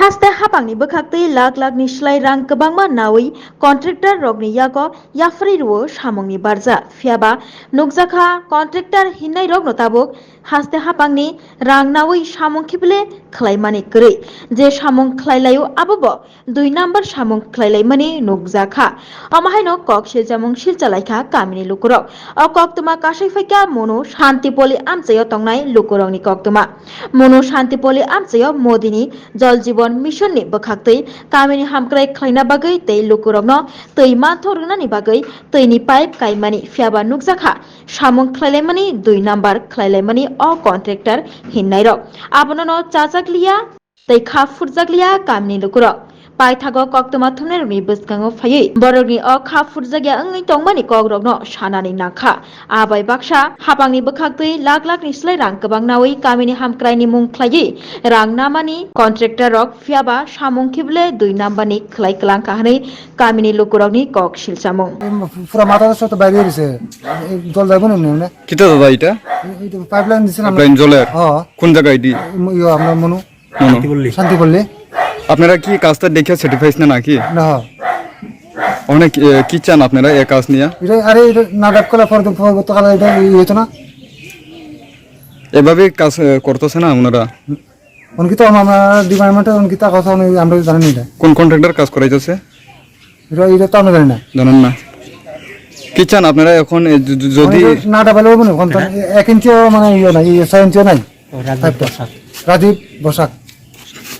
Haste hapangni bwkhakti lak lakni slai rang kwbangma nawi contractor rokni yago yafri ruo samungni barja phiaba nukjakha contractor hinnai rokno tabuk haste hapangni rang nawi samung khibele khlaimani kwrwi je samung khlailaio abobo 2 number samung khlailaimani nukjakha amahaino kok siljamung silchalaikha kamini lukurok o koktuma kasai faika mono shantipoli amchayo tongnai lukurokni koktuma mono shantipoli amchayo modini jal जीवन mission नि बखाक्तै कामिनी हामक्राय खलाइना बागै तै लुकुरगनो तै माथोरनानि बागै तैनि pipe काइमानि फ्याबा नुकजाखा सामुं खलाइलाइमानि 2 number खलाइलाइमानि अ contractor हिन्नाइरक आबननो चाचाकलिया तै खाफुरजाकलिया कामिनी लुकुरक पाइथागो कक्तमा थुमनेरनि बसकांगो फायै बरगनि अ खाफुरजागिया अंगै तंमानि कग्रगनो सानानि नाखा आबाय बाक्सा हाबांनि बखाक्तै लाख लाखनि स्लाइ रां गोबां नावै कामिनी हामक्रायनि मुं ख्लायै रां नामानि कन्ट्रेक्टर रक फियाबा सामुं खिबले 2 नाम्बारनि खलाइ कलां काहनै कामिनी लुकुरगनि कक सिलसामुं পুরা মাথা সব বাইরে গেছে জল যাইব না এমনি কিটা দাদা এটা পাইপলাইন দিছে না পাইপলাইন জলের হ্যাঁ কোন জায়গায় দি ইয়া আমরা মনু মনো। শান্তি বললে আপনারা কি কাজটা দেখে সার্টিফাইস না নাকি না অনেক কি চান আপনারা এই কাজ নিয়ে এটা আরে এটা না ডাক কলা ফর তো কালা এটা হইতো না এভাবে কাজ করতেছে না আপনারা উনকি তো আমরা ডিপার্টমেন্টে উনকি তা কথা আমরা জানি না কোন কন্ট্রাক্টর কাজ করাইতেছে এটা তো আমরা জানি না জানেন না কি চান আপনারা এখন যদি না ডাবালে হবে না কোন 1 ইঞ্চিও মানে ইয়ে নাই 6 ইঞ্চিও নাই রাজীব বসাক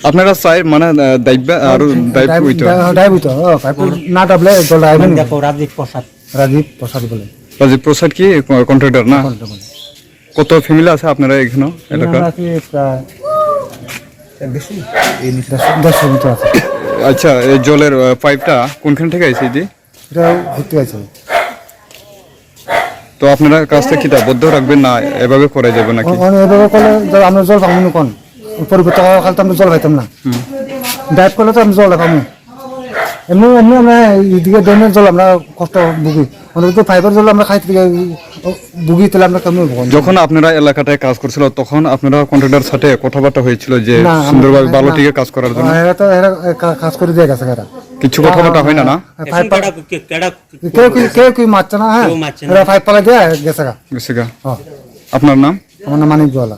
আপনারা চাই মানে দাইব আর দাইব হইতো ডাইব তো পাইপ না ডাবলে জল আইবে না দেখো রাজীব প্রসাদ বলে রাজীব প্রসাদ কি কন্ট্রাক্টর না কত ফ্যামিলি আছে আপনারা এখানে এলাকা আমরা কি প্রায় বেশি এই 10 মিটার আছে আচ্ছা এই জলের পাইপটা কোনখান থেকে আইছে জি এটা ঘুরতে আছে তো আপনারা কাজটা কি বদ্ধ রাখবেন না এভাবে করা যাবে নাকি এভাবে করলে আমরা জল পাবো না কোন পরিবর্তে খালতে আমরা জল পাইতাম না ডাইভ করলে তো আমরা জল পাবো এমনি এমনি আমরা এদিকে ড্রেনের জল আমরা কষ্ট ভুগি অন্তত ফাইবার জল আমরা খাইতে ভুগি তাহলে আমরা কেমন যখন আপনারা এলাকাটায় কাজ করছিল তখন আপনারা কন্ট্রাক্টর সাথে কথাবার্তা হয়েছিল যে সুন্দরভাবে ভালো ঠিক কাজ করার জন্য এরা তো এরা কাজ করে দিয়ে গেছে এরা কিছু কথাবার্তা হয় না না কেউ কেউ মারছে না হ্যাঁ এরা ফাইভ পালা দিয়ে গেছে গেছে গা। আপনার নাম আমার নাম মানিক জওয়ালা